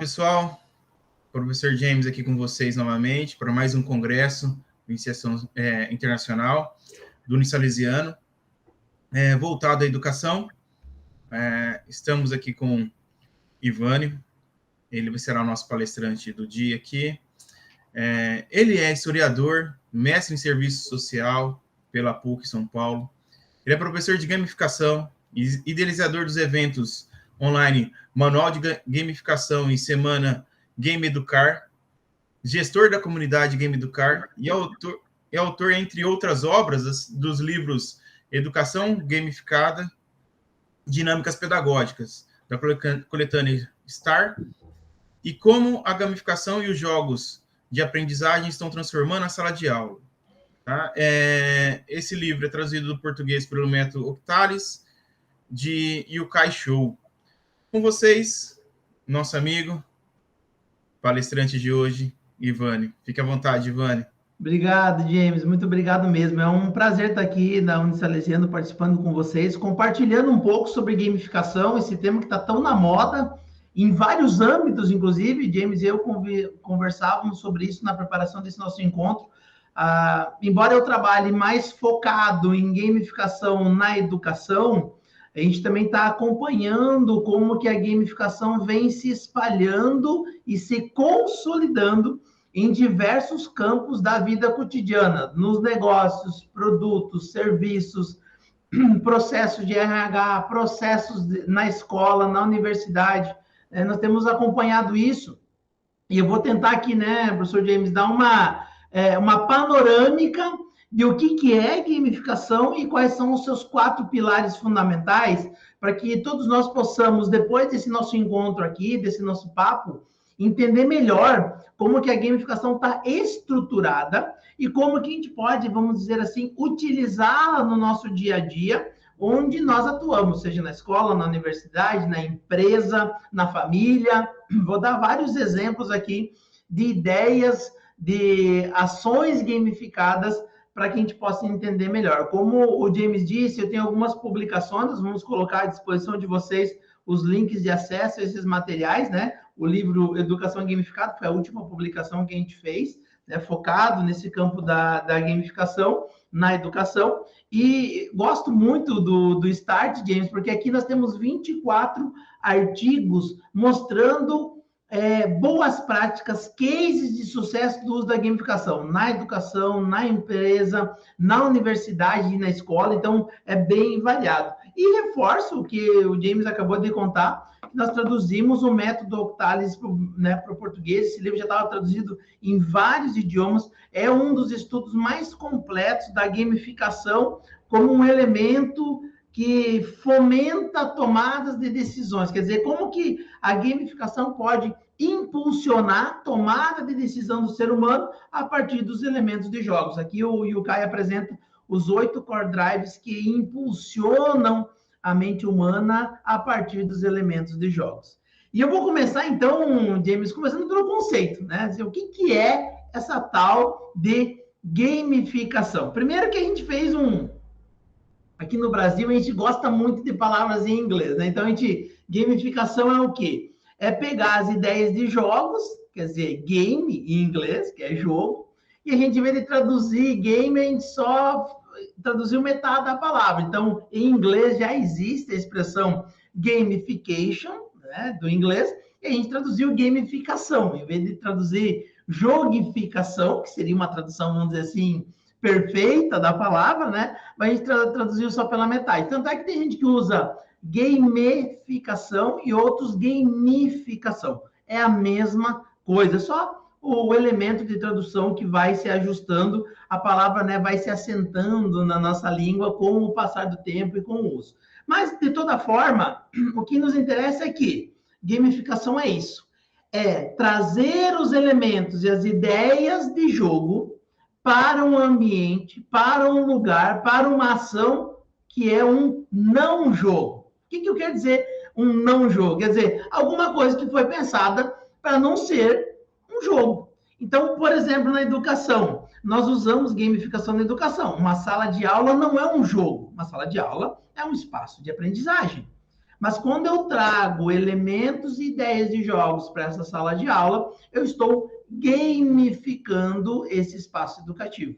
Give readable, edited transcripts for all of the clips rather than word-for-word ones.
pessoal. Professor James aqui com vocês novamente para mais um congresso de iniciação internacional do Unisalesiano, voltado à educação. Estamos aqui com Ivânio, ele será o nosso palestrante do dia aqui. Ele é historiador, mestre em serviço social pela PUC São Paulo. Ele é professor de gamificação, idealizador dos eventos online Manual de Gamificação e Semana Game Educar, gestor da comunidade Game Educar e autor, entre outras obras, dos livros Educação Gamificada, Dinâmicas Pedagógicas, da coletânea STAR, e como a gamificação e os jogos de aprendizagem estão transformando a sala de aula. Tá? Esse livro é traduzido do português pelo método Octalis, de Yukai Show. Com vocês, nosso amigo, palestrante de hoje, Ivânio. Fique à vontade, Ivânio. Obrigado, James. Muito obrigado mesmo. É um prazer estar aqui na Unisalesiano participando com vocês, compartilhando um pouco sobre gamificação, esse tema que está tão na moda, em vários âmbitos, inclusive. James e eu conversávamos sobre isso na preparação desse nosso encontro. Embora eu trabalhe mais focado em gamificação na educação, a gente também está acompanhando como que a gamificação vem se espalhando e se consolidando em diversos campos da vida cotidiana, nos negócios, produtos, serviços, processos de RH, processos na escola, na universidade. Nós temos acompanhado isso, e eu vou tentar aqui, professor James, dar uma panorâmica de o que é gamificação e quais são os seus 4 pilares fundamentais, para que todos nós possamos, depois desse nosso encontro aqui, desse nosso papo, entender melhor como que a gamificação está estruturada e como que a gente pode, vamos dizer assim, utilizá-la no nosso dia a dia, onde nós atuamos, seja na escola, na universidade, na empresa, na família. Vou dar vários exemplos aqui de ideias, de ações gamificadas, para que a gente possa entender melhor. Como o James disse, eu tenho algumas publicações, vamos colocar à disposição de vocês os links de acesso a esses materiais, O livro Educação Gamificada foi a última publicação que a gente fez, focado nesse campo da gamificação na educação. E gosto muito do Start, James, porque aqui nós temos 24 artigos mostrando boas práticas, cases de sucesso do uso da gamificação na educação, na empresa, na universidade e na escola. Então, é bem variado. E reforço o que o James acabou de contar, que nós traduzimos o método Octalis para o português. Esse livro já estava traduzido em vários idiomas. É um dos estudos mais completos da gamificação como um elemento que fomenta tomadas de decisões. Quer dizer, como que a gamificação pode impulsionar a tomada de decisão do ser humano a partir dos elementos de jogos. Aqui o Yukai apresenta os 8 core drives que impulsionam a mente humana a partir dos elementos de jogos. E eu vou começar, então, James, começando pelo conceito, O que é essa tal de gamificação? Primeiro que a gente fez Aqui no Brasil, a gente gosta muito de palavras em inglês, Então, gamificação é o quê? É pegar as ideias de jogos, quer dizer, game em inglês, que é jogo, e a gente, em vez de traduzir game, a gente só traduziu metade da palavra. Então, em inglês já existe a expressão gamification, do inglês, e a gente traduziu gamificação. Em vez de traduzir jogificação, que seria uma tradução, vamos dizer assim, perfeita da palavra, Mas a gente traduziu só pela metade. Tanto é que tem gente que usa gamificação e outros gamificação. É a mesma coisa, só o elemento de tradução que vai se ajustando, a palavra vai se assentando na nossa língua com o passar do tempo e com o uso. Mas, de toda forma, o que nos interessa é que gamificação é isso. É trazer os elementos e as ideias de jogo para um ambiente, para um lugar, para uma ação que é um não jogo. O que eu quero dizer um não jogo? Quer dizer, alguma coisa que foi pensada para não ser um jogo. Então, por exemplo, na educação, nós usamos gamificação na educação. Uma sala de aula não é um jogo. Uma sala de aula é um espaço de aprendizagem. Mas quando eu trago elementos e ideias de jogos para essa sala de aula, eu estou gamificando esse espaço educativo.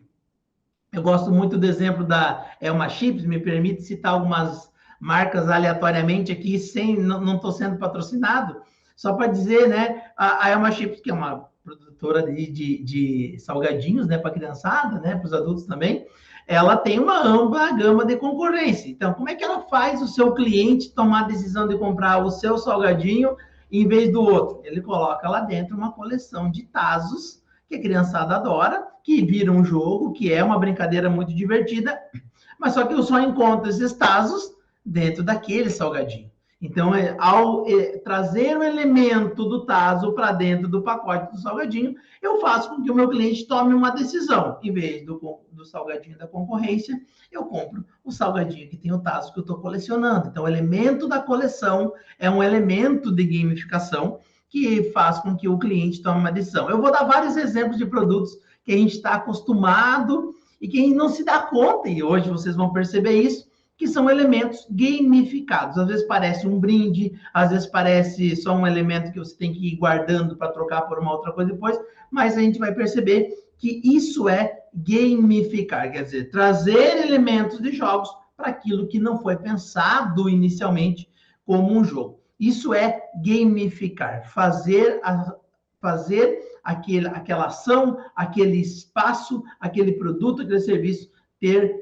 Eu gosto muito do exemplo da Elma Chips, me permite citar algumas marcas aleatoriamente aqui, sem, não estou sendo patrocinado, só para dizer, né, a Elma Chips, que é uma produtora de salgadinhos, né, para a criançada, né, para os adultos também, ela tem uma ampla gama de concorrência. Então, como é que ela faz o seu cliente tomar a decisão de comprar o seu salgadinho em vez do outro? Ele coloca lá dentro uma coleção de tazos que a criançada adora, que vira um jogo, que é uma brincadeira muito divertida, mas só que eu só encontro esses tazos dentro daquele salgadinho. Então, ao trazer o elemento do tazo para dentro do pacote do salgadinho, eu faço com que o meu cliente tome uma decisão. Em vez do salgadinho da concorrência, eu compro o salgadinho que tem o tazo que eu estou colecionando. Então, o elemento da coleção é um elemento de gamificação que faz com que o cliente tome uma decisão. Eu vou dar vários exemplos de produtos que a gente está acostumado e que a gente não se dá conta, e hoje vocês vão perceber isso, que são elementos gamificados. Às vezes parece um brinde, às vezes parece só um elemento que você tem que ir guardando para trocar por uma outra coisa depois, mas a gente vai perceber que isso é gamificar, quer dizer, trazer elementos de jogos para aquilo que não foi pensado inicialmente como um jogo. Isso é gamificar, fazer aquela ação, aquele espaço, aquele produto, aquele serviço ter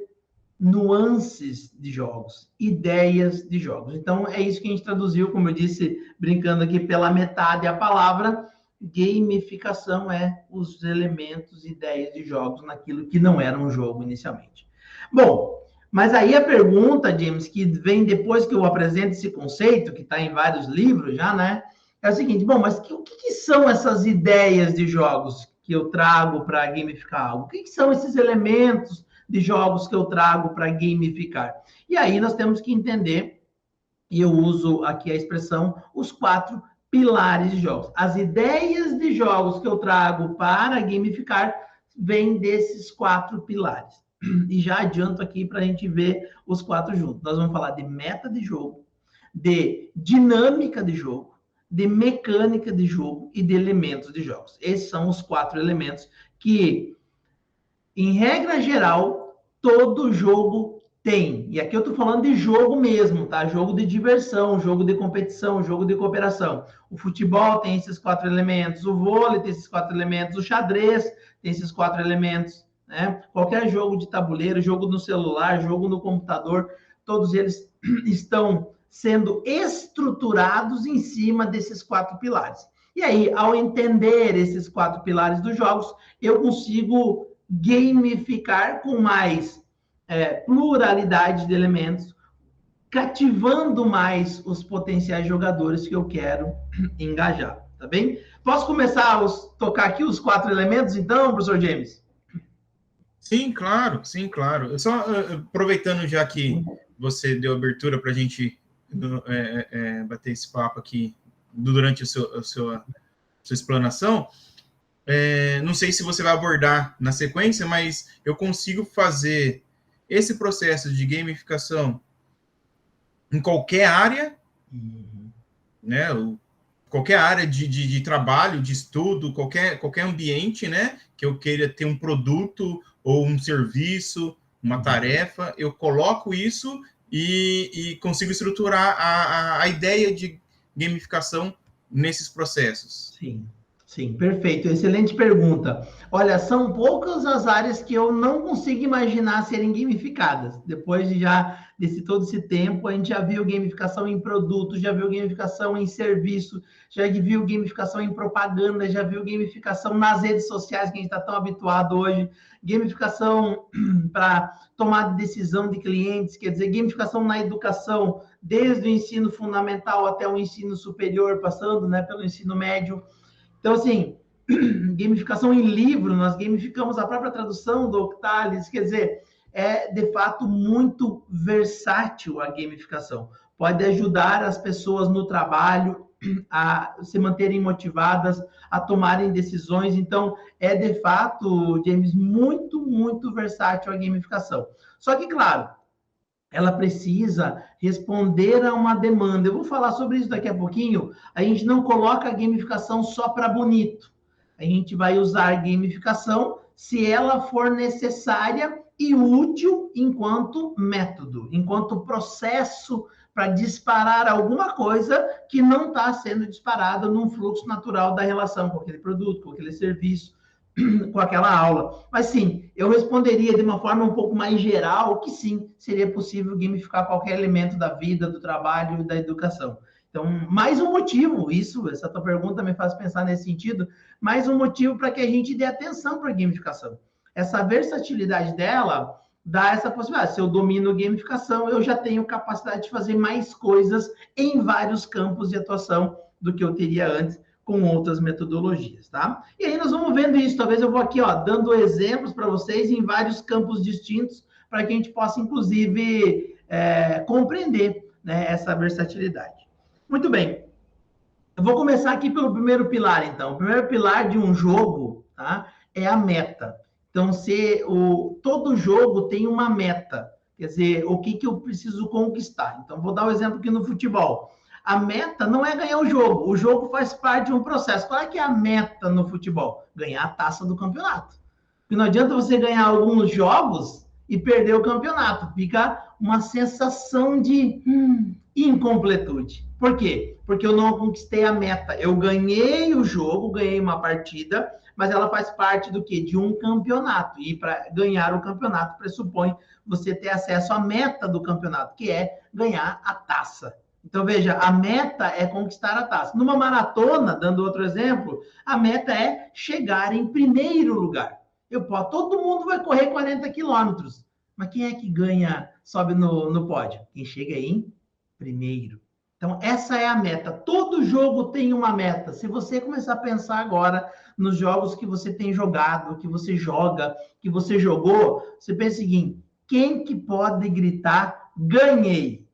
nuances de jogos, ideias de jogos. Então, é isso que a gente traduziu, como eu disse, brincando aqui pela metade a palavra. Gamificação é os elementos, ideias de jogos naquilo que não era um jogo inicialmente. Bom, mas aí a pergunta, James, que vem depois que eu apresento esse conceito, que está em vários livros já, né? É o seguinte, bom, mas o que são essas ideias de jogos que eu trago para gamificar algo? O que são esses elementos de jogos que eu trago para gamificar? E aí nós temos que entender, e eu uso aqui a expressão, os 4 pilares de jogos. As ideias de jogos que eu trago para gamificar vêm desses 4 pilares. E já adianto aqui para a gente ver os 4 juntos. Nós vamos falar de meta de jogo, de dinâmica de jogo, de mecânica de jogo e de elementos de jogos. Esses são os 4 elementos que, em regra geral, todo jogo tem. E aqui eu estou falando de jogo mesmo, tá? Jogo de diversão, jogo de competição, jogo de cooperação. O futebol tem esses 4 elementos, o vôlei tem esses 4 elementos, o xadrez tem esses 4 elementos, né? Qualquer jogo de tabuleiro, jogo no celular, jogo no computador, todos eles estão sendo estruturados em cima desses 4 pilares. E aí, ao entender esses 4 pilares dos jogos, eu consigo gamificar com mais pluralidade de elementos, cativando mais os potenciais jogadores que eu quero engajar, tá bem? Posso começar a tocar aqui os 4 elementos, então, professor James? Sim, claro, sim, claro. Eu só aproveitando já que você deu abertura para a gente bater esse papo aqui durante a sua explanação, não sei se você vai abordar na sequência, mas eu consigo fazer esse processo de gamificação em qualquer área, né? Qualquer área de trabalho, de estudo, qualquer ambiente, né? Que eu queira ter um produto ou um serviço, uma tarefa, eu coloco isso e consigo estruturar a ideia de gamificação nesses processos. Sim, perfeito. Excelente pergunta. Olha, são poucas as áreas que eu não consigo imaginar serem gamificadas. Depois desse todo esse tempo, a gente já viu gamificação em produtos, já viu gamificação em serviço, já viu gamificação em propaganda, já viu gamificação nas redes sociais, que a gente está tão habituado hoje, gamificação para tomar decisão de clientes, quer dizer, gamificação na educação, desde o ensino fundamental até o ensino superior, passando, né, pelo ensino médio. Então, assim, gamificação em livro, nós gamificamos a própria tradução do Octalis, quer dizer, é de fato muito versátil a gamificação. Pode ajudar as pessoas no trabalho a se manterem motivadas, a tomarem decisões. Então, é de fato, James, muito, muito versátil a gamificação. Só que, claro, ela precisa responder a uma demanda. Eu vou falar sobre isso daqui a pouquinho. A gente não coloca a gamificação só para bonito. A gente vai usar gamificação se ela for necessária e útil enquanto método, enquanto processo para disparar alguma coisa que não está sendo disparada num fluxo natural da relação com aquele produto, com aquele serviço, com aquela aula. Mas sim, eu responderia de uma forma um pouco mais geral que sim, seria possível gamificar qualquer elemento da vida, do trabalho e da educação. Então, mais um motivo, essa tua pergunta me faz pensar nesse sentido, mais um motivo para que a gente dê atenção para a gamificação. Essa versatilidade dela dá essa possibilidade. Se eu domino gamificação, eu já tenho capacidade de fazer mais coisas em vários campos de atuação do que eu teria antes com outras metodologias, tá? E aí nós vamos vendo isso. Talvez eu vou aqui, ó, dando exemplos para vocês em vários campos distintos para que a gente possa, inclusive, compreender, né, essa versatilidade. Muito bem. Eu vou começar aqui pelo primeiro pilar, então. O primeiro pilar de um jogo, tá, é a meta. Então, todo jogo tem uma meta. Quer dizer, o que eu preciso conquistar. Então, vou dar um exemplo aqui no futebol. A meta não é ganhar o jogo faz parte de um processo. Qual é que é a meta no futebol? Ganhar a taça do campeonato. Porque não adianta você ganhar alguns jogos e perder o campeonato. Fica uma sensação de incompletude. Por quê? Porque eu não conquistei a meta. Eu ganhei o jogo, ganhei uma partida, mas ela faz parte do quê? De um campeonato. E para ganhar o campeonato pressupõe você ter acesso à meta do campeonato, que é ganhar a taça. Então, veja, a meta é conquistar a taça. Numa maratona, dando outro exemplo, a meta é chegar em primeiro lugar. Todo mundo vai correr 40 quilômetros, mas quem é que ganha, sobe no pódio? Quem chega em primeiro. Então, essa é a meta. Todo jogo tem uma meta. Se você começar a pensar agora nos jogos que você tem jogado, que você joga, que você jogou, você pensa o seguinte: quem que pode gritar ganhei?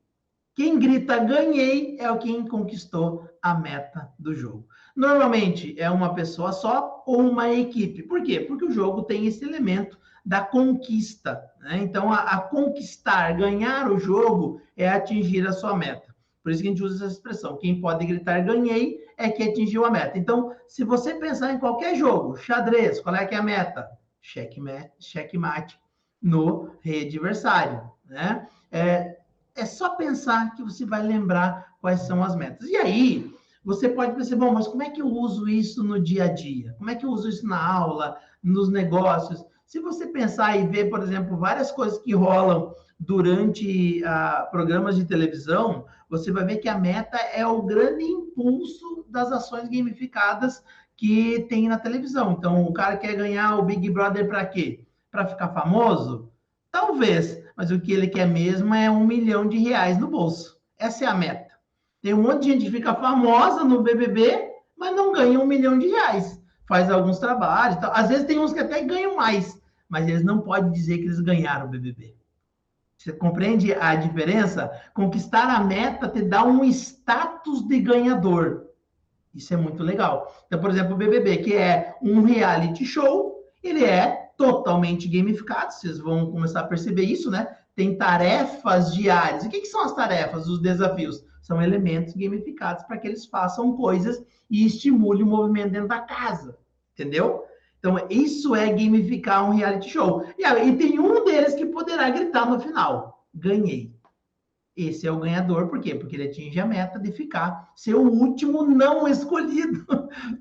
Quem grita ganhei é quem conquistou a meta do jogo. Normalmente é uma pessoa só ou uma equipe. Por quê? Porque o jogo tem esse elemento da conquista, né? Então, a conquistar, ganhar o jogo é atingir a sua meta. Por isso que a gente usa essa expressão. Quem pode gritar ganhei é quem atingiu a meta. Então, se você pensar em qualquer jogo, xadrez, qual é que é a meta? Checkmate no rei adversário, né? É só pensar que você vai lembrar quais são as metas. E aí, você pode pensar, bom, mas como é que eu uso isso no dia a dia? Como é que eu uso isso na aula, nos negócios? Se você pensar e ver, por exemplo, várias coisas que rolam durante programas de televisão, você vai ver que a meta é o grande impulso das ações gamificadas que tem na televisão. Então, o cara quer ganhar o Big Brother para quê? Para ficar famoso? Talvez, mas o que ele quer mesmo é R$1 milhão no bolso. Essa é a meta. Tem um monte de gente que fica famosa no BBB, mas não ganha R$1 milhão. Faz alguns trabalhos. Às vezes tem uns que até ganham mais, mas eles não podem dizer que eles ganharam o BBB. Você compreende a diferença? Conquistar a meta te dá um status de ganhador. Isso é muito legal. Então, por exemplo, o BBB, que é um reality show, ele é totalmente gamificado. Vocês vão começar a perceber isso, né? Tem tarefas diárias. O que são as tarefas, os desafios? São elementos gamificados para que eles façam coisas e estimulem o movimento dentro da casa. Entendeu? Então, isso é gamificar um reality show. E tem um deles que poderá gritar no final: ganhei. Esse é o ganhador, por quê? Porque ele atinge a meta de ser o último não escolhido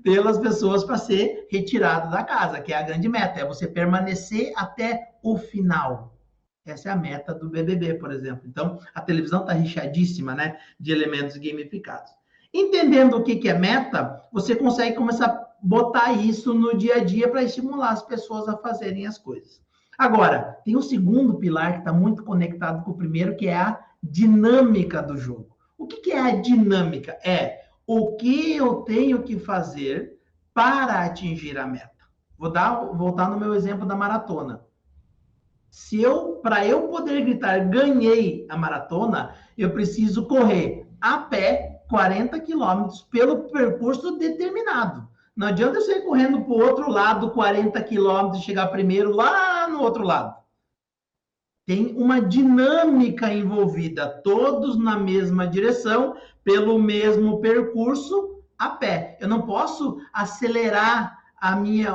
pelas pessoas para ser retirado da casa, que é a grande meta, é você permanecer até o final. Essa é a meta do BBB, por exemplo. Então, a televisão está recheadíssima, né, de elementos gamificados. Entendendo o que é meta, você consegue começar a botar isso no dia a dia para estimular as pessoas a fazerem as coisas. Agora, tem um segundo pilar que está muito conectado com o primeiro, que é a dinâmica do jogo. O que é a dinâmica? É o que eu tenho que fazer para atingir a meta. Voltar no meu exemplo da maratona. Para eu poder gritar ganhei a maratona, eu preciso correr a pé 40 quilômetros pelo percurso determinado. Não adianta eu sair correndo para o outro lado 40 quilômetros e chegar primeiro lá no outro lado. tem uma dinâmica envolvida, todos na mesma direção, pelo mesmo percurso, a pé. Eu não posso acelerar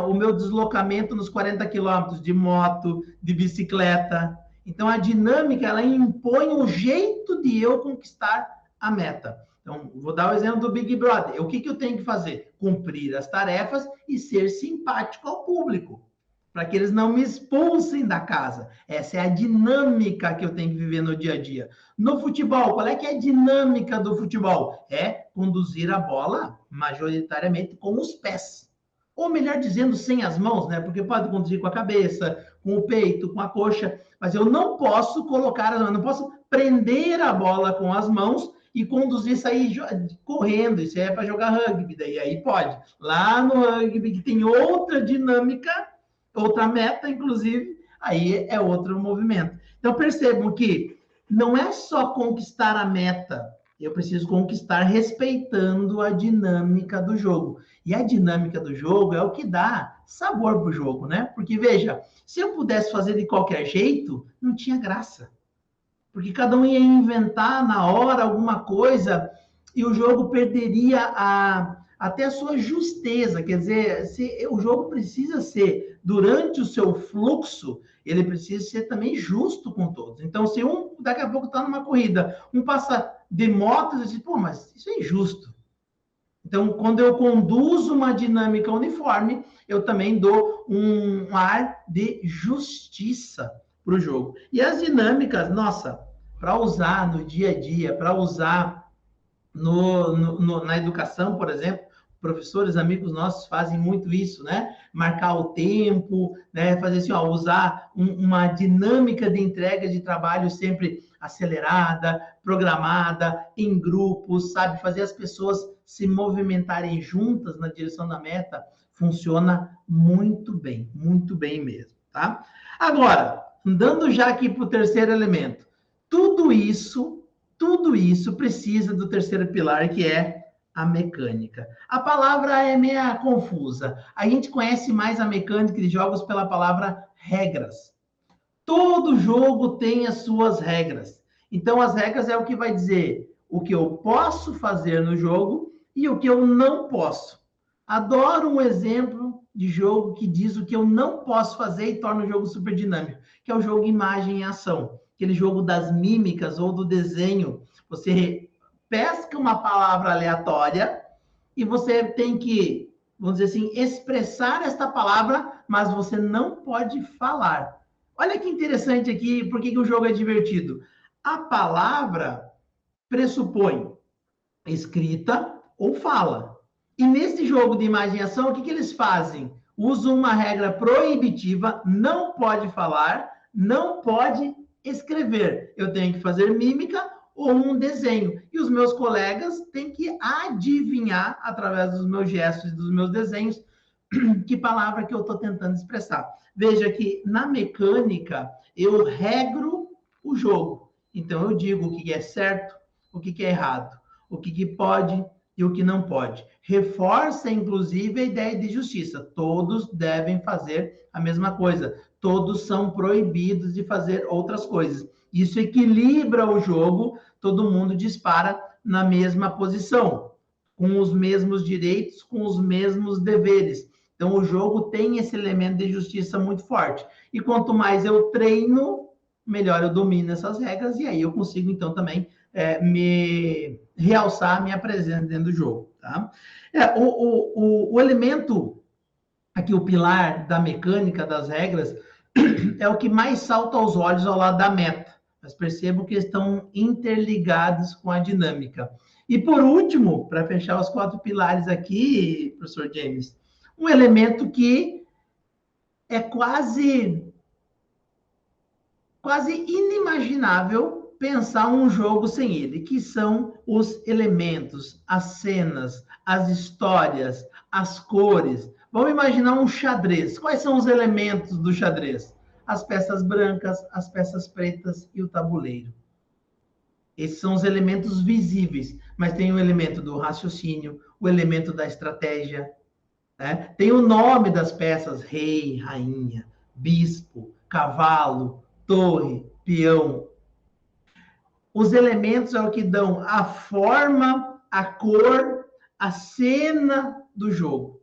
o meu deslocamento nos 40 quilômetros de moto, de bicicleta. Então, a dinâmica, ela impõe um jeito de eu conquistar a meta. Então, vou dar o exemplo do Big Brother. O que eu tenho que fazer? Cumprir as tarefas e ser simpático ao público, para que eles não me expulsem da casa. Essa é a dinâmica que eu tenho que viver no dia a dia. No futebol, qual é que é a dinâmica do futebol? É conduzir a bola, majoritariamente, com os pés. Ou melhor dizendo, sem as mãos, né? Porque pode conduzir com a cabeça, com o peito, com a coxa, mas eu não posso colocar, eu não posso prender a bola com as mãos e conduzir, sair correndo. Isso é para jogar rugby, daí aí pode. Lá no rugby, que tem outra dinâmica, outra meta, inclusive, aí é outro movimento. Então, percebam que não é só conquistar a meta, eu preciso conquistar respeitando a dinâmica do jogo. E a dinâmica do jogo é o que dá sabor para o jogo, né? Porque, veja, se eu pudesse fazer de qualquer jeito, não tinha graça. Porque cada um ia inventar na hora alguma coisa e o jogo perderia até a sua justeza. Quer dizer, o jogo precisa ser, durante o seu fluxo, ele precisa ser também justo com todos. Então, se um daqui a pouco está numa corrida, um passa de moto, você diz, pô, mas isso é injusto. Então, quando eu conduzo uma dinâmica uniforme, eu também dou um ar de justiça para o jogo. E as dinâmicas, nossa, para usar no dia a dia, para usar na educação, por exemplo, professores, amigos nossos fazem muito isso, né? Marcar o tempo, né? Fazer assim, ó, usar uma dinâmica de entrega de trabalho sempre acelerada, programada, em grupos, sabe? Fazer as pessoas se movimentarem juntas na direção da meta, funciona muito bem mesmo, tá? Agora, andando já aqui para o terceiro elemento, tudo isso precisa do terceiro pilar, que é a mecânica. A palavra é meio confusa. A gente conhece mais a mecânica de jogos pela palavra regras. Todo jogo tem as suas regras. Então, as regras é o que vai dizer o que eu posso fazer no jogo e o que eu não posso. Adoro um exemplo de jogo que diz o que eu não posso fazer e torna o jogo super dinâmico, que é o jogo imagem e ação. Aquele jogo das mímicas ou do desenho. Você pesca uma palavra aleatória e você tem que, vamos dizer assim, expressar esta palavra, mas você não pode falar. Olha que interessante aqui, por que o jogo é divertido. A palavra pressupõe escrita ou fala. E nesse jogo de imagem e ação, o que eles fazem? Usam uma regra proibitiva, não pode falar, não pode escrever. Eu tenho que fazer mímica ou um desenho. E os meus colegas têm que adivinhar, através dos meus gestos e dos meus desenhos, que palavra que eu estou tentando expressar. Veja que na mecânica, eu regro o jogo. Então, eu digo o que é certo, o que é errado, o que pode e o que não pode. Reforça, inclusive, a ideia de justiça. Todos devem fazer a mesma coisa. Todos são proibidos de fazer outras coisas. Isso equilibra o jogo, todo mundo dispara na mesma posição, com os mesmos direitos, com os mesmos deveres. Então, o jogo tem esse elemento de justiça muito forte. E quanto mais eu treino, melhor eu domino essas regras, e aí eu consigo, então, também me realçar a minha presença dentro do jogo. Tá? O elemento, aqui, o pilar da mecânica, das regras, é o que mais salta aos olhos ao lado da meta. Mas percebo que estão interligados com a dinâmica. E, por último, para fechar os 4 pilares aqui, professor James, um elemento que é quase inimaginável pensar um jogo sem ele, que são os elementos, as cenas, as histórias, as cores. Vamos imaginar um xadrez. Quais são os elementos do xadrez? As peças brancas, as peças pretas e o tabuleiro. Esses são os elementos visíveis, mas tem o elemento do raciocínio, o elemento da estratégia, né? Tem o nome das peças, rei, rainha, bispo, cavalo, torre. peão. Os elementos é o que dão a forma, a cor, a cena do jogo.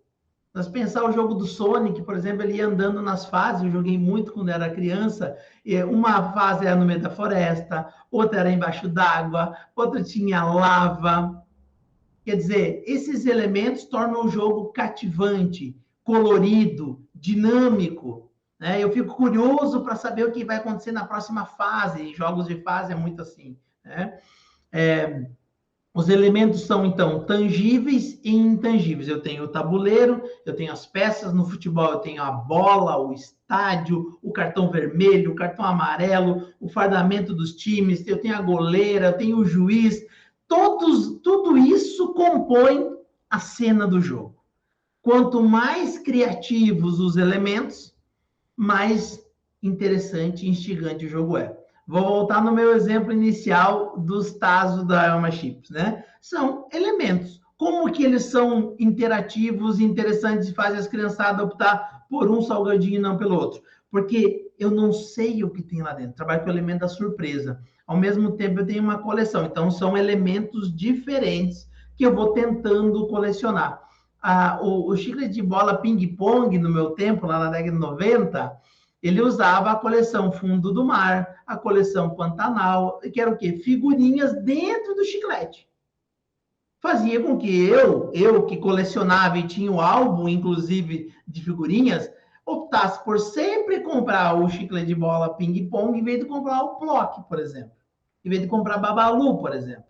Nós pensar o jogo do Sonic, por exemplo, ele ia andando nas fases, eu joguei muito quando era criança, uma fase era no meio da floresta, outra era embaixo d'água, outra tinha lava. Quer dizer, esses elementos tornam o jogo cativante, colorido, dinâmico, né? Eu fico curioso para saber o que vai acontecer na próxima fase. Em jogos de fase é muito assim, né? Os elementos são, então, tangíveis e intangíveis. Eu tenho o tabuleiro, eu tenho as peças no futebol, eu tenho a bola, o estádio, o cartão vermelho, o cartão amarelo, o fardamento dos times, eu tenho a goleira, eu tenho o juiz. Tudo isso compõe a cena do jogo. Quanto mais criativos os elementos, mais interessante e instigante o jogo é. Vou voltar no meu exemplo inicial dos Tazos da Elma Chips, né? São elementos. Como que eles são interativos e interessantes e fazem as criançadas optar por um salgadinho e não pelo outro? Porque eu não sei o que tem lá dentro. Trabalho com o elemento da surpresa. Ao mesmo tempo, eu tenho uma coleção. Então, são elementos diferentes que eu vou tentando colecionar. O chiclete de bola ping-pong, no meu tempo, lá na década de 90, ele usava a coleção Fundo do Mar, a coleção Pantanal, que era o quê? Figurinhas dentro do chiclete. Fazia com que eu que colecionava e tinha o álbum, inclusive, de figurinhas, optasse por sempre comprar o chiclete de bola ping-pong em vez de comprar o Plock, por exemplo. Em vez de comprar Babalu, por exemplo.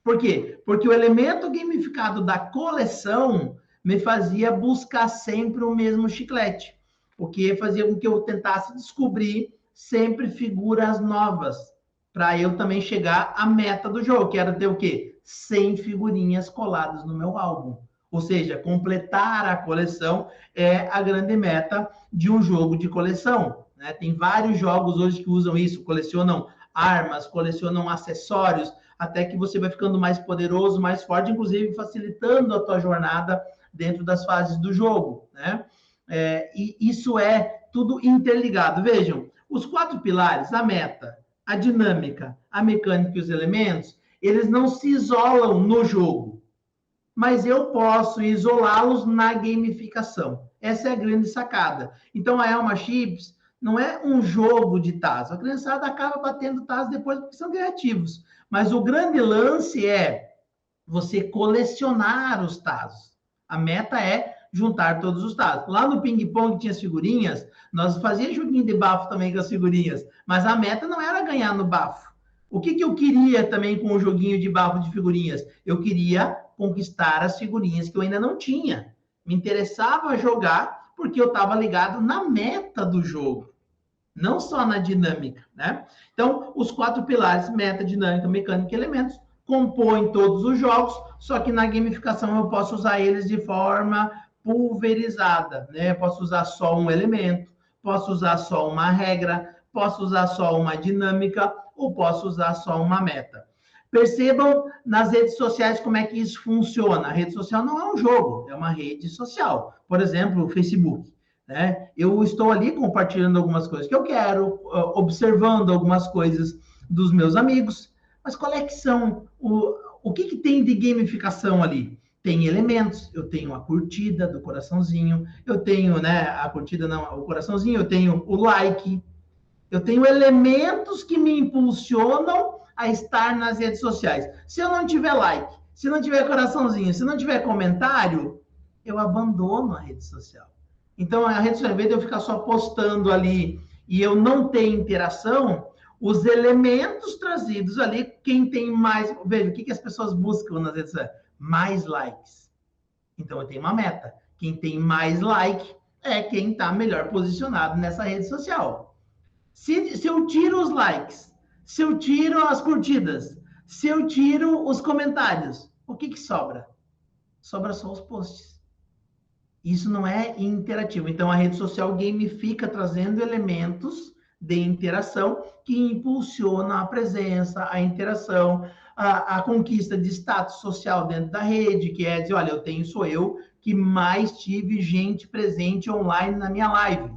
Por quê? Porque o elemento gamificado da coleção me fazia buscar sempre o mesmo chiclete. O que fazia com que eu tentasse descobrir sempre figuras novas, para eu também chegar à meta do jogo, que era ter o quê? 100 figurinhas coladas no meu álbum. Ou seja, completar a coleção é a grande meta de um jogo de coleção, né? Tem vários jogos hoje que usam isso, colecionam armas, colecionam acessórios, até que você vai ficando mais poderoso, mais forte, inclusive facilitando a tua jornada dentro das fases do jogo, né? E isso é tudo interligado. Vejam, os 4 pilares, a meta, a dinâmica, a mecânica e os elementos, eles não se isolam no jogo, mas eu posso isolá-los na gamificação. Essa é a grande sacada. Então, a Elma Chips não é um jogo de Tazo. A criançada acaba batendo Tazo depois porque são criativos. Mas o grande lance é você colecionar os Tazos. A meta é juntar todos os Tazos. Lá no ping-pong tinha as figurinhas, nós fazíamos joguinho de bafo também com as figurinhas, mas a meta não era ganhar no bafo. O que eu queria também com o joguinho de bafo de figurinhas? Eu queria conquistar as figurinhas que eu ainda não tinha. Me interessava jogar porque eu estava ligado na meta do jogo, não só na dinâmica, né? Então, os 4 pilares, meta, dinâmica, mecânica e elementos, compõem todos os jogos, só que na gamificação eu posso usar eles de forma pulverizada, né? Eu posso usar só um elemento, posso usar só uma regra, posso usar só uma dinâmica, ou posso usar só uma meta. Percebam nas redes sociais como é que isso funciona. A rede social não é um jogo, é uma rede social. Por exemplo, o Facebook, né? Eu estou ali compartilhando algumas coisas que eu quero, observando algumas coisas dos meus amigos, mas qual é que são, o que tem de gamificação ali? Tem elementos, eu tenho a curtida do coraçãozinho, eu tenho, né, a curtida não, o coraçãozinho, eu tenho o like, eu tenho elementos que me impulsionam a estar nas redes sociais. Se eu não tiver like, se não tiver coraçãozinho, se não tiver comentário, eu abandono a rede social. Então, a rede social, ao invés de eu ficar só postando ali e eu não ter interação, os elementos trazidos ali, quem tem mais... Veja, o que as pessoas buscam nas redes sociais? Mais likes. Então, eu tenho uma meta. Quem tem mais like é quem está melhor posicionado nessa rede social. Se eu tiro os likes, se eu tiro as curtidas, se eu tiro os comentários, o que sobra? Sobra só os posts. Isso não é interativo. Então, a rede social gamifica trazendo elementos de interação que impulsionam a presença, a interação, a conquista de status social dentro da rede, que é dizer, olha, sou eu que mais tive gente presente online na minha live.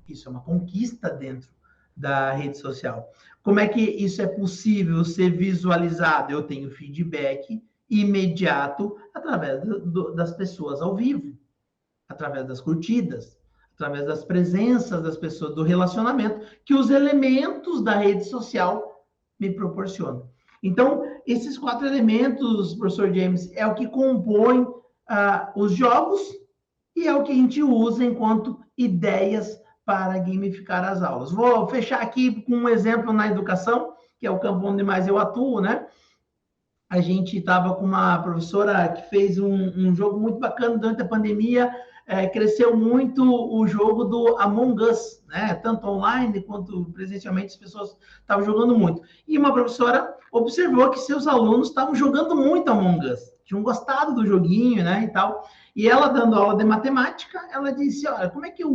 Isso é uma conquista dentro da rede social. Como é que isso é possível ser visualizado? Eu tenho feedback imediato através das pessoas ao vivo, através das curtidas, através das presenças das pessoas, do relacionamento, que os elementos da rede social me proporcionam. Então, esses 4 elementos, professor James, é o que compõe os jogos e é o que a gente usa enquanto ideias para gamificar as aulas. Vou fechar aqui com um exemplo na educação, que é o campo onde mais eu atuo, né? A gente estava com uma professora que fez um jogo muito bacana durante a pandemia, cresceu muito o jogo do Among Us, né? Tanto online quanto presencialmente, as pessoas estavam jogando muito. E uma professora observou que seus alunos estavam jogando muito Among Us, tinham gostado do joguinho, né, e tal. E ela, dando aula de matemática, ela disse, olha, como é que eu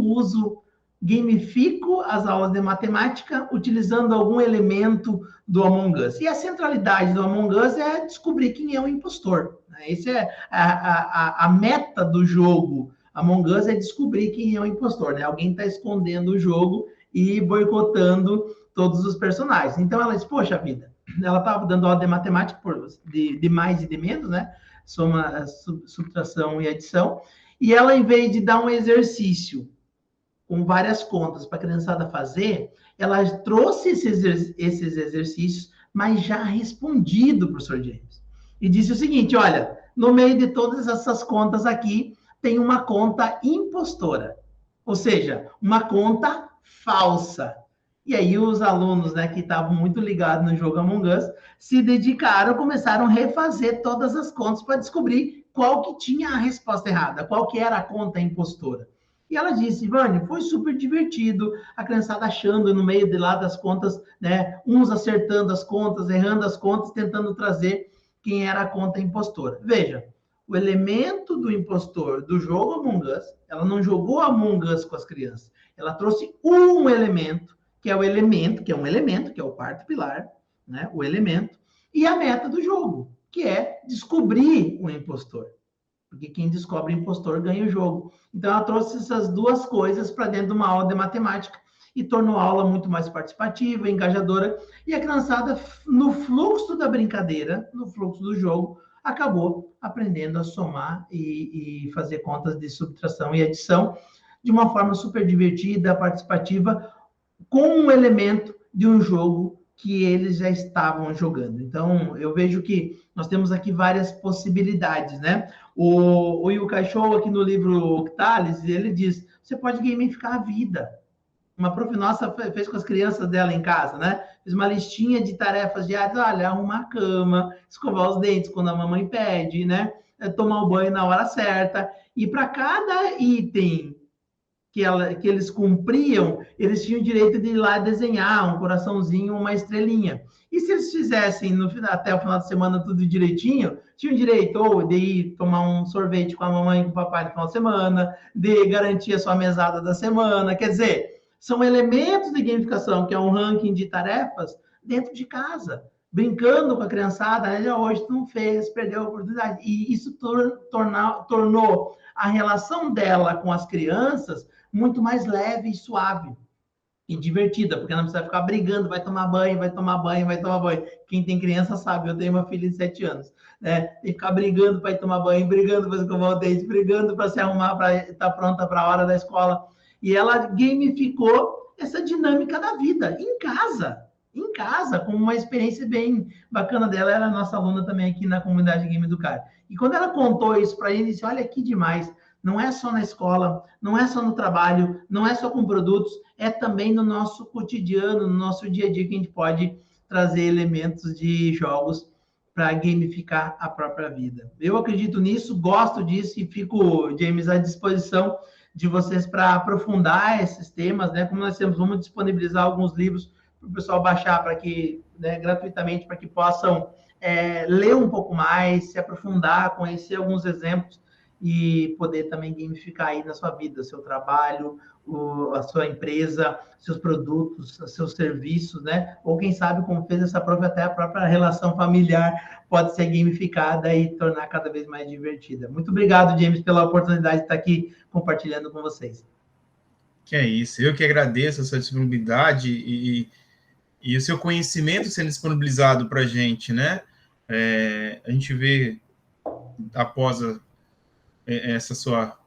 gamifico as aulas de matemática utilizando algum elemento do Among Us. E a centralidade do Among Us é descobrir quem é o impostor. Essa é a meta do jogo. Among Us é descobrir quem é o impostor, né? Alguém está escondendo o jogo e boicotando todos os personagens. Então ela disse, poxa vida, ela estava dando aula de matemática de mais e de menos, né? Soma, subtração e adição. E ela, em vez de dar um exercício com várias contas para a criançada fazer, ela trouxe esses exercícios, mas já respondido, professor James. E disse o seguinte, olha, no meio de todas essas contas aqui, tem uma conta impostora. Ou seja, uma conta falsa. E aí os alunos, né, que estavam muito ligados no jogo Among Us, se dedicaram, começaram a refazer todas as contas para descobrir qual que tinha a resposta errada, qual que era a conta impostora. E ela disse, Ivane, foi super divertido, a criançada achando no meio de lá das contas, né, uns acertando as contas, errando as contas, tentando trazer quem era a conta impostora. Veja, o elemento do impostor do jogo Among Us, ela não jogou Among Us com as crianças, ela trouxe um elemento, que é um elemento, que é o quarto pilar, né, o elemento, e a meta do jogo, que é descobrir o impostor. Porque quem descobre o impostor ganha o jogo. Então, ela trouxe essas duas coisas para dentro de uma aula de matemática e tornou a aula muito mais participativa, engajadora. E a criançada, no fluxo da brincadeira, no fluxo do jogo, acabou aprendendo a somar e fazer contas de subtração e adição de uma forma super divertida, participativa, com um elemento de um jogo que eles já estavam jogando. Então, eu vejo que nós temos aqui várias possibilidades, né? O Yukai Show, aqui no livro Octales, ele diz, você pode gamificar a vida. Uma prof nossa fez com as crianças dela em casa, né? Fez uma listinha de tarefas diárias, olha, arrumar a cama, escovar os dentes quando a mamãe pede, né? Tomar o banho na hora certa. E para cada item que eles cumpriam, eles tinham o direito de ir lá desenhar um coraçãozinho, uma estrelinha. E se eles fizessem até o final de semana tudo direitinho, tinham direito ou de ir tomar um sorvete com a mamãe e com o papai no final de semana, de garantir a sua mesada da semana. Quer dizer, são elementos de gamificação, que é um ranking de tarefas dentro de casa, brincando com a criançada, né? Hoje tu não fez, perdeu a oportunidade. E isso tornou a relação dela com as crianças muito mais leve e suave e divertida, porque não precisa ficar brigando, vai tomar banho, vai tomar banho, vai tomar banho. Quem tem criança sabe, eu tenho uma filha de 7 anos, né? Tem que ficar brigando para ir tomar banho, brigando para escovar o dente, brigando para se arrumar para estar pronta para a hora da escola. E ela gamificou essa dinâmica da vida em casa, com uma experiência bem bacana dela. Ela é nossa aluna também aqui na comunidade Game Educar. E quando ela contou isso para ele, disse, olha que demais, não é só na escola, não é só no trabalho, não é só com produtos, é também no nosso cotidiano, no nosso dia a dia, que a gente pode trazer elementos de jogos para gamificar a própria vida. Eu acredito nisso, gosto disso e fico, James, à disposição de vocês para aprofundar esses temas, né? Como nós temos, vamos disponibilizar alguns livros para o pessoal baixar para que, né, gratuitamente, para que possam ler um pouco mais, se aprofundar, conhecer alguns exemplos e poder também gamificar aí na sua vida, seu trabalho, a sua empresa, seus produtos, seus serviços, né? Ou quem sabe, como fez essa prova, até a própria relação familiar pode ser gamificada e tornar cada vez mais divertida. Muito obrigado, James, pela oportunidade de estar aqui compartilhando com vocês. Que é isso. Eu que agradeço a sua disponibilidade e o seu conhecimento sendo disponibilizado para a gente, né? A gente vê, após essa sua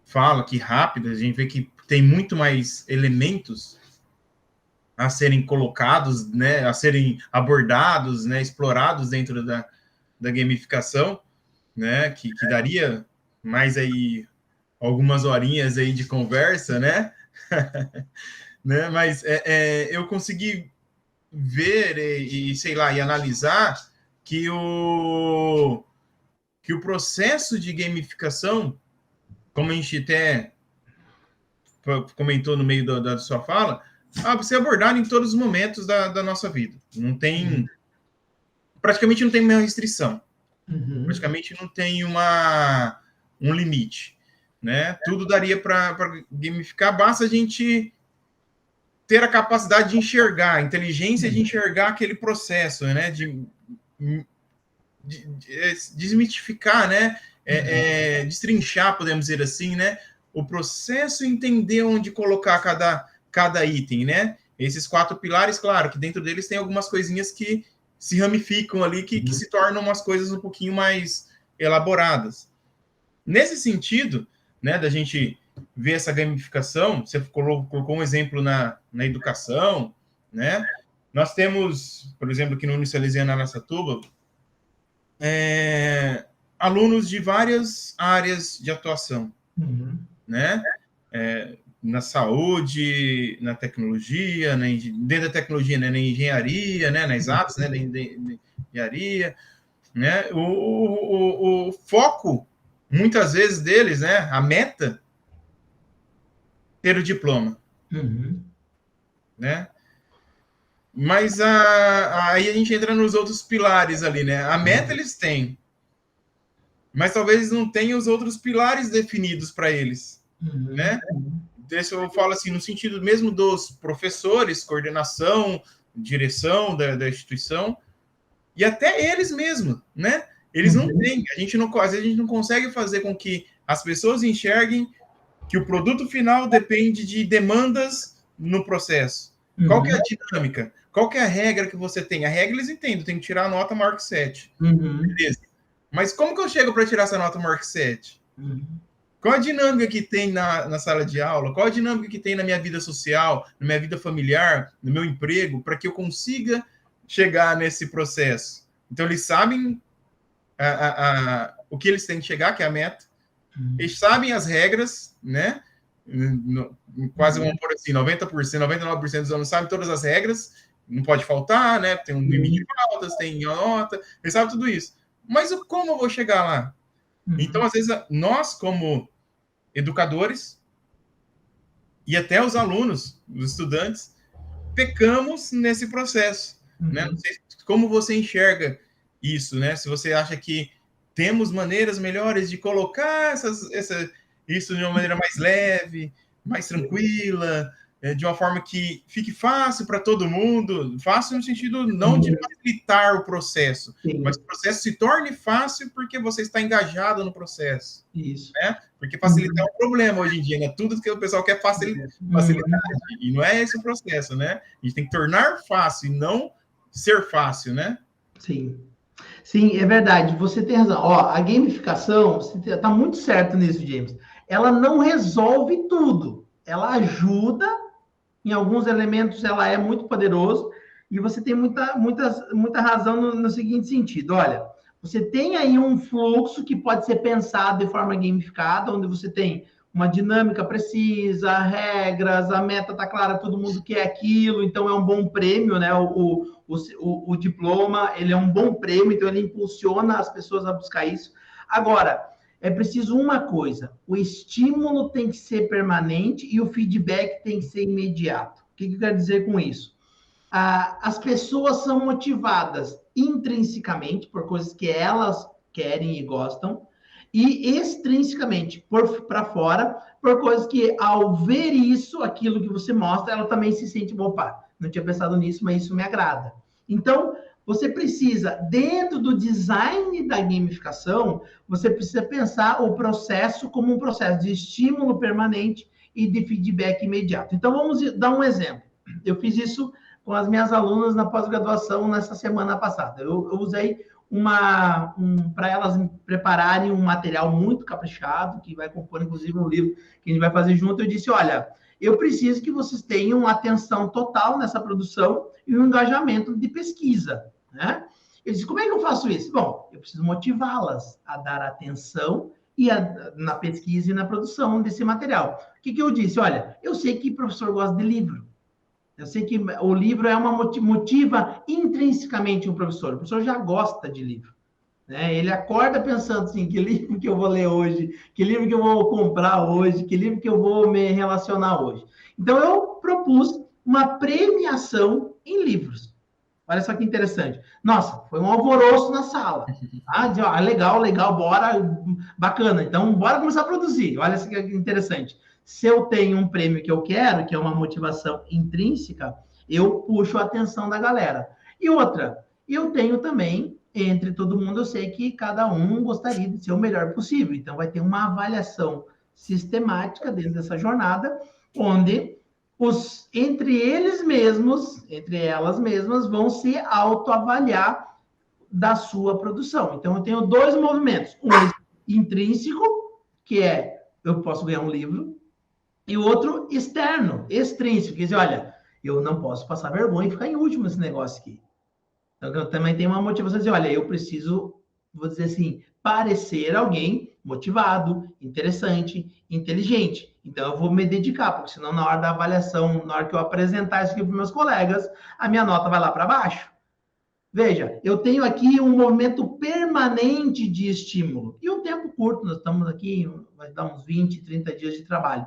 fala aqui rápida, a gente vê que tem muito mais elementos a serem colocados, né, a serem abordados, né, explorados dentro da gamificação, né, que daria mais aí algumas horinhas aí de conversa, né, né, mas eu consegui ver sei lá, e analisar que o processo de gamificação, como a gente até comentou no meio da sua fala, você abordar em todos os momentos da nossa vida. Não tem, praticamente não tem uma restrição, praticamente não tem um limite, né? Tudo daria para gamificar, basta a gente ter a capacidade de enxergar, a inteligência de enxergar aquele processo, né? De desmitificar, né? Destrinchar, podemos dizer assim, né? O processo e entender onde colocar cada item, né? Esses 4 pilares, claro, que dentro deles tem algumas coisinhas que se ramificam ali, que se tornam umas coisas um pouquinho mais elaboradas. Nesse sentido, né, da gente ver essa gamificação, você colocou um exemplo na educação, né? Nós temos, por exemplo, aqui no Unisalesiano Araçatuba, alunos de várias áreas de atuação, né? Na saúde, na tecnologia, dentro da tecnologia, né? Na engenharia, né? Nas artes, né? Na engenharia, né? O foco, muitas vezes, deles, né? A meta, ter o diploma, né? Mas aí a gente entra nos outros pilares ali, né? A meta eles têm, mas talvez não tenham os outros pilares definidos para eles, né? Isso eu falo assim, no sentido mesmo dos professores, coordenação, direção da instituição, e até eles mesmos, né? Eles não têm, às vezes a gente não consegue fazer com que as pessoas enxerguem que o produto final depende de demandas no processo. Qual que é a dinâmica? Qual que é a regra que você tem? A regra eles entendem, tem que tirar a nota maior que 7. Beleza. Mas como que eu chego para tirar essa nota maior que 7? Qual a dinâmica que tem na sala de aula? Qual a dinâmica que tem na minha vida social, na minha vida familiar, no meu emprego, para que eu consiga chegar nesse processo? Então, eles sabem o que eles têm que chegar, que é a meta. Eles sabem as regras, né? Quase, vamos por assim, 90%, 99% dos alunos sabem todas as regras, não pode faltar, né? Tem um limite de faltas, tem nota, eles sabem tudo isso. Mas como eu vou chegar lá? Então, às vezes, nós, como educadores, e até os alunos, os estudantes, pecamos nesse processo, né? Não sei como você enxerga isso, né? Se você acha que temos maneiras melhores de colocar isso de uma maneira mais leve, mais tranquila, de uma forma que fique fácil para todo mundo, fácil no sentido não de facilitar o processo, mas que o processo se torne fácil porque você está engajado no processo. Isso. Né? Porque facilitar é um problema hoje em dia, né? Tudo que o pessoal quer facilidade, e não é esse o processo, né? A gente tem que tornar fácil e não ser fácil, né? Sim. Sim, é verdade, você tem razão. Ó, a gamificação, você está muito certo nisso, James. Ela não resolve tudo. Ela ajuda, em alguns elementos ela é muito poderosa, e você tem muita razão no seguinte sentido. Olha, você tem aí um fluxo que pode ser pensado de forma gamificada, onde você tem uma dinâmica precisa, regras, a meta está clara, todo mundo quer aquilo, então é um bom prêmio, né? O diploma, ele é um bom prêmio, então ele impulsiona as pessoas a buscar isso. Agora, é preciso uma coisa, o estímulo tem que ser permanente e o feedback tem que ser imediato. O que eu quero dizer com isso? As pessoas são motivadas intrinsecamente por coisas que elas querem e gostam, e extrinsecamente, para fora, por coisas que, ao ver isso, aquilo que você mostra, ela também se sente, opa, não tinha pensado nisso, mas isso me agrada. Então, você precisa, dentro do design da gamificação, você precisa pensar o processo como um processo de estímulo permanente e de feedback imediato. Então, vamos dar um exemplo. Eu fiz isso com as minhas alunas na pós-graduação nessa semana passada. Eu usei para elas prepararem um material muito caprichado, que vai compor, inclusive, um livro que a gente vai fazer junto. Eu disse, olha, eu preciso que vocês tenham atenção total nessa produção e um engajamento de pesquisa, né? Eu disse, como é que eu faço isso? Bom, eu preciso motivá-las a dar atenção na pesquisa e na produção desse material. O que eu disse? Olha, eu sei que o professor gosta de livro. Eu sei que o livro é motiva intrinsecamente o professor já gosta de livro, né? Ele acorda pensando assim, que livro que eu vou ler hoje, que livro que eu vou comprar hoje, que livro que eu vou me relacionar hoje. Então, eu propus uma premiação em livros. Olha só que interessante. Nossa, foi um alvoroço na sala. Legal, bora, bacana. Então, bora começar a produzir. Olha só que interessante. Se eu tenho um prêmio que eu quero, que é uma motivação intrínseca, eu puxo a atenção da galera. E outra, eu tenho também, entre todo mundo, eu sei que cada um gostaria de ser o melhor possível. Então, vai ter uma avaliação sistemática dentro dessa jornada, onde entre elas mesmas, vão se autoavaliar da sua produção. Então, eu tenho dois movimentos. Um intrínseco, que é, eu posso ganhar um livro, e o outro externo, extrínseco, que diz, olha, eu não posso passar vergonha e ficar em último nesse negócio aqui. Então, eu também tenho uma motivação de dizer, olha, eu preciso, vou dizer assim, parecer alguém motivado, interessante, inteligente. Então, eu vou me dedicar, porque senão, na hora da avaliação, na hora que eu apresentar isso aqui para os meus colegas, a minha nota vai lá para baixo. Veja, eu tenho aqui um movimento permanente de estímulo. E um tempo curto, nós estamos aqui, vai dar uns 20, 30 dias de trabalho.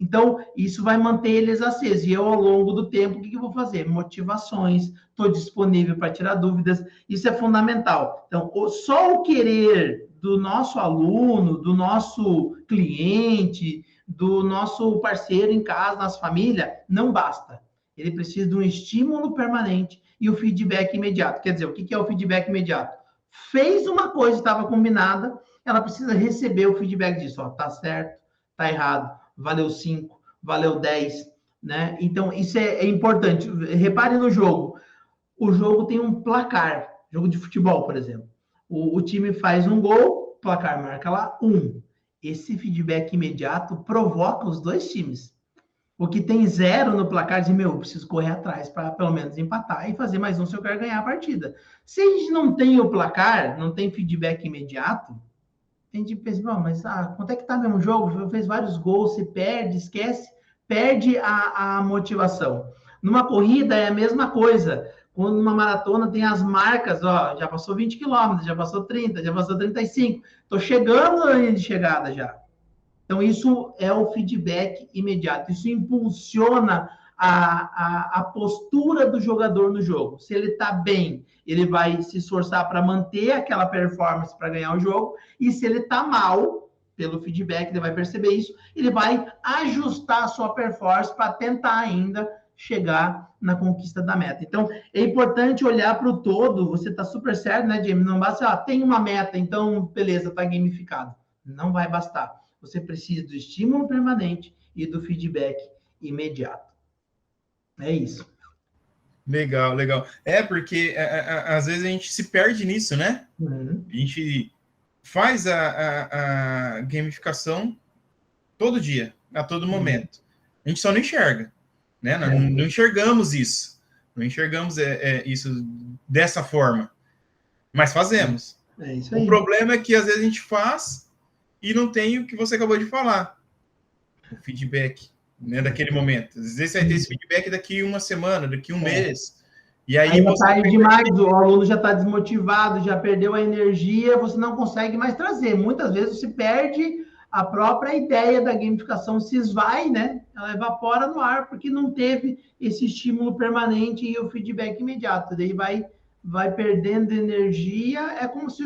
Então, isso vai manter eles acesos. E eu, ao longo do tempo, o que eu vou fazer? Motivações, estou disponível para tirar dúvidas. Isso é fundamental. Então, só o querer do nosso aluno, do nosso cliente, do nosso parceiro em casa, nossa família, não basta. Ele precisa de um estímulo permanente e o feedback imediato. Quer dizer, o que é o feedback imediato? Fez uma coisa, estava combinada, ela precisa receber o feedback disso. Ó, tá certo, tá errado. Valeu 5, valeu 10, né? Então, isso é importante. Repare no jogo. O jogo tem um placar. Jogo de futebol, por exemplo. O time faz um gol, o placar marca lá 1. Esse feedback imediato provoca os dois times. O que tem 0 no placar diz, eu preciso correr atrás para pelo menos empatar e fazer mais um se eu quero ganhar a partida. Se a gente não tem o placar, não tem feedback imediato, a gente pensa, mas quanto é que tá mesmo o jogo? Fez vários gols, se perde, esquece, perde a motivação. Numa corrida é a mesma coisa. Quando numa maratona tem as marcas, já passou 20 quilômetros, já passou 30, já passou 35. Estou chegando na linha de chegada já. Então, isso é o feedback imediato. Isso impulsiona a postura do jogador no jogo. Se ele está bem, ele vai se esforçar para manter aquela performance para ganhar o jogo. E se ele está mal, pelo feedback, ele vai perceber isso, ele vai ajustar a sua performance para tentar ainda chegar na conquista da meta. Então, é importante olhar para o todo. Você está super certo, né, Jamie? Não basta, tem uma meta, então, beleza, está gamificado. Não vai bastar. Você precisa do estímulo permanente e do feedback imediato. É isso. Legal. Porque às vezes a gente se perde nisso, né? Uhum. A gente faz a gamificação todo dia, a todo momento. A gente só não enxerga, né? Nós não enxergamos isso. Não enxergamos isso dessa forma. Mas fazemos. É isso aí. O problema é que às vezes a gente faz e não tem o que você acabou de falar. O feedback, né, daquele momento. Às vezes você vai ter esse feedback daqui uma semana, daqui um mês. E aí você tá demais, o aluno já está desmotivado, já perdeu a energia, você não consegue mais trazer. Muitas vezes você perde a própria ideia da gamificação, se esvai, né? Ela evapora no ar, porque não teve esse estímulo permanente e o feedback imediato. Daí vai perdendo energia, é como se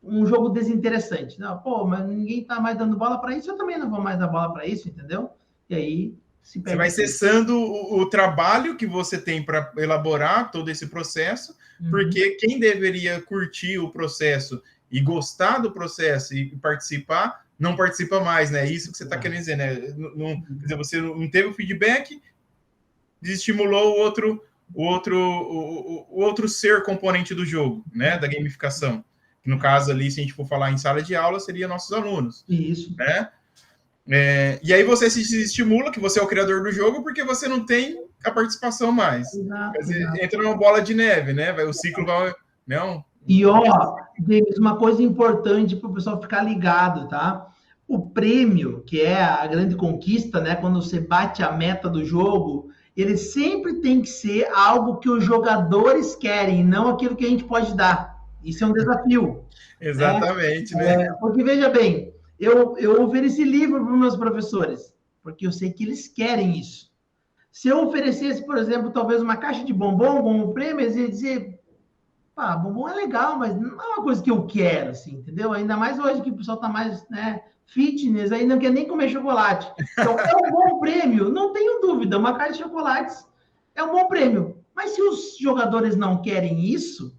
um jogo desinteressante. Não, mas ninguém está mais dando bola para isso, eu também não vou mais dar bola para isso, entendeu? E aí você vai cessando o trabalho que você tem para elaborar todo esse processo, porque quem deveria curtir o processo e gostar do processo e participar, não participa mais, né? Isso que você está querendo dizer, né? Quer dizer, você não teve o feedback, desestimulou o outro ser componente do jogo, né? Da gamificação. No caso ali, se a gente for falar em sala de aula, seria nossos alunos. Isso. Né? E aí você se estimula, que você é o criador do jogo, porque você não tem a participação mais. Exato, Quer dizer, entra numa bola de neve, né? O ciclo vai... Não. E, ó, Davis, uma coisa importante para o pessoal ficar ligado, tá? O prêmio, que é a grande conquista, né? Quando você bate a meta do jogo, ele sempre tem que ser algo que os jogadores querem, não aquilo que a gente pode dar. Isso é um desafio. Exatamente, né? Porque, veja bem, eu ofereci livro para os meus professores, porque eu sei que eles querem isso. Se eu oferecesse, por exemplo, talvez uma caixa de bombom como prêmio, eles iam dizer, pá, bombom é legal, mas não é uma coisa que eu quero, assim, entendeu? Ainda mais hoje que o pessoal tá mais, né, fitness, aí não quer nem comer chocolate. Então, é um bom prêmio, não tenho dúvida, uma caixa de chocolates é um bom prêmio. Mas se os jogadores não querem isso,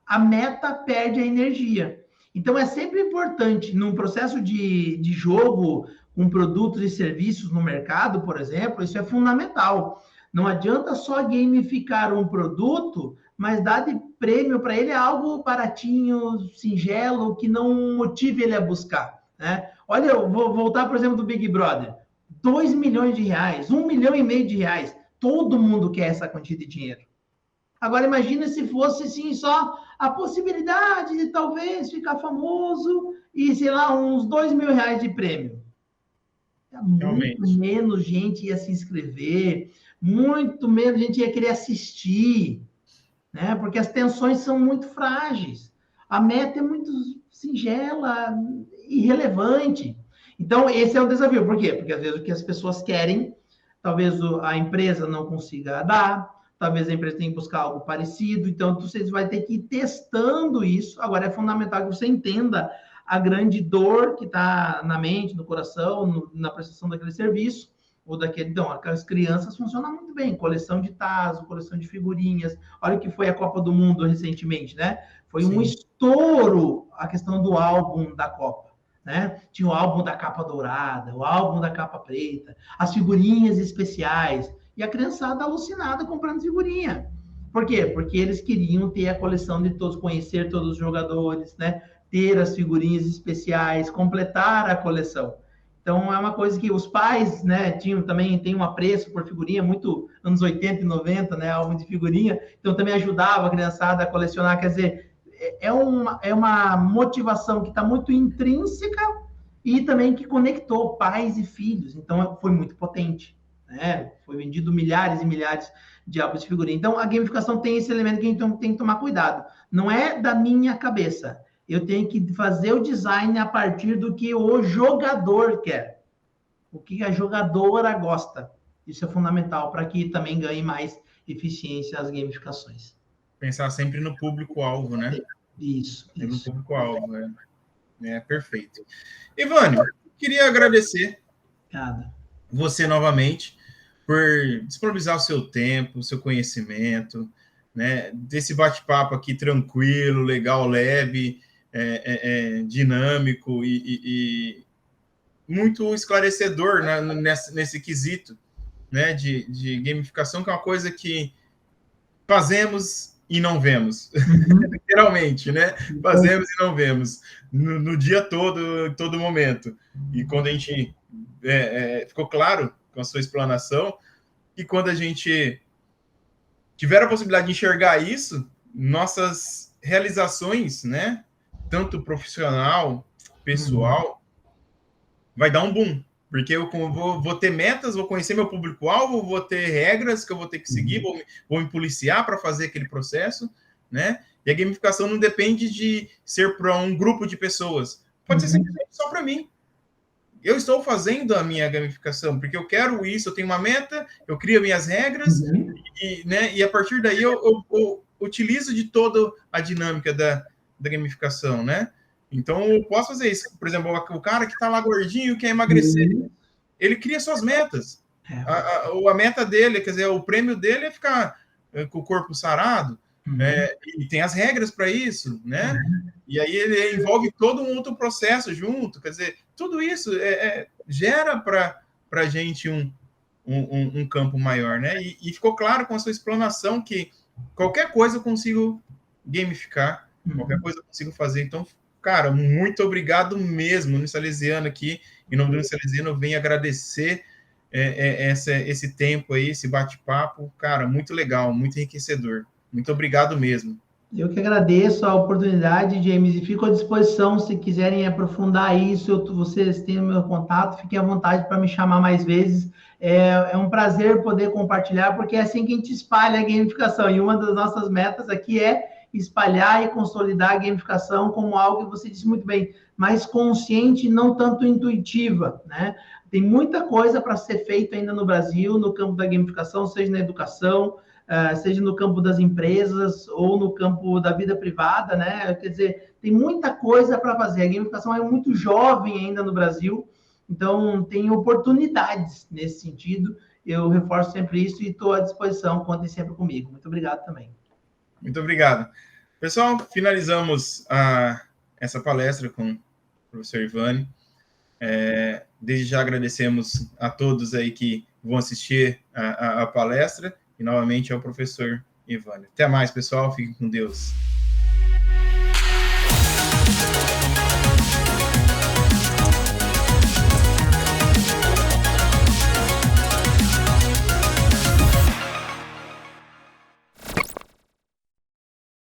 a meta perde a energia. Então, é sempre importante, num processo de jogo, com produtos e serviços no mercado, por exemplo, isso é fundamental. Não adianta só gamificar um produto, mas dar de prêmio para ele algo baratinho, singelo, que não motive ele a buscar. Né? Olha, eu vou voltar, por exemplo, do Big Brother. 2 milhões de reais, 1,5 milhão de reais. Todo mundo quer essa quantia de dinheiro. Agora, imagina se fosse, sim, só a possibilidade de talvez ficar famoso e, sei lá, uns 2 mil reais de prêmio. Muito menos gente ia se inscrever, muito menos gente ia querer assistir, né? Porque as tensões são muito frágeis. A meta é muito singela, irrelevante. Então, esse é o desafio. Por quê? Porque às vezes o que as pessoas querem, talvez a empresa não consiga dar, talvez a empresa tenha que buscar algo parecido. Então, você vai ter que ir testando isso. Agora, é fundamental que você entenda a grande dor que está na mente, no coração, na prestação daquele serviço, ou daquele... Então, aquelas crianças funcionam muito bem, coleção de tazo, coleção de figurinhas. Olha o que foi a Copa do Mundo recentemente, né? Foi um estouro a questão do álbum da Copa, né? Tinha o álbum da capa dourada, o álbum da capa preta, as figurinhas especiais, e a criançada alucinada comprando figurinha. Por quê? Porque eles queriam ter a coleção de todos, conhecer todos os jogadores, né? Ter as figurinhas especiais, completar a coleção. Então, é uma coisa que os pais, né, tem um apreço por figurinha, muito anos 80 e 90, né, álbum de figurinha, então também ajudava a criançada a colecionar, quer dizer, é uma motivação que está muito intrínseca e também que conectou pais e filhos, então foi muito potente, né, foi vendido milhares e milhares de álbuns de figurinha. Então, a gamificação tem esse elemento que a gente tem que tomar cuidado, não é da minha cabeça, eu tenho que fazer o design a partir do que o jogador quer. O que a jogadora gosta. Isso é fundamental para que também ganhe mais eficiência as gamificações. Pensar sempre no público-alvo, né? Isso. No público-alvo, né? Perfeito. Ivânio, queria agradecer você novamente por disponibilizar o seu tempo, o seu conhecimento, né? Desse bate-papo aqui tranquilo, legal, leve, dinâmico e muito esclarecedor, né, nesse quesito, né, de gamificação, que é uma coisa que fazemos e não vemos, literalmente, né? Fazemos e não vemos no dia todo, em todo momento. E quando a gente ficou claro com a sua explanação, e quando a gente tiver a possibilidade de enxergar isso, nossas realizações, né, tanto profissional, pessoal, vai dar um boom. Porque eu vou ter metas, vou conhecer meu público-alvo, vou ter regras que eu vou ter que seguir, vou me policiar para fazer aquele processo, né? E a gamificação não depende de ser para um grupo de pessoas. Pode ser simplesmente só para mim. Eu estou fazendo a minha gamificação, porque eu quero isso, eu tenho uma meta, eu crio minhas regras, e a partir daí eu utilizo de toda a dinâmica da gamificação, né? Então, eu posso fazer isso. Por exemplo, o cara que está lá gordinho, quer emagrecer, ele cria suas metas. A meta dele, quer dizer, o prêmio dele é ficar com o corpo sarado, E tem as regras para isso, né? E aí ele envolve todo um outro processo junto, quer dizer, tudo isso gera para a gente um campo maior, né? E ficou claro com a sua explanação que qualquer coisa eu consigo gamificar, qualquer coisa eu consigo fazer. Então, cara, muito obrigado mesmo, Unisalesiano aqui, em nome do Unisalesiano, eu venho agradecer esse tempo aí, esse bate-papo, cara, muito legal, muito enriquecedor. Muito obrigado mesmo. Eu que agradeço a oportunidade, James, e fico à disposição se quiserem aprofundar isso. Vocês têm o meu contato, fiquem à vontade para me chamar mais vezes. É um prazer poder compartilhar, porque é assim que a gente espalha a gamificação. E uma das nossas metas aqui é espalhar e consolidar a gamificação como algo que você disse muito bem, mais consciente e não tanto intuitiva, né? Tem muita coisa para ser feita ainda no Brasil, no campo da gamificação, seja na educação, seja no campo das empresas ou no campo da vida privada, né? Quer dizer, tem muita coisa para fazer. A gamificação é muito jovem ainda no Brasil, então tem oportunidades nesse sentido. Eu reforço sempre isso e estou à disposição. Contem sempre comigo. Muito obrigado também. Muito obrigado. Pessoal, finalizamos essa palestra com o professor Ivânio. Desde já agradecemos a todos aí que vão assistir a palestra e novamente ao professor Ivânio. Até mais, pessoal. Fiquem com Deus.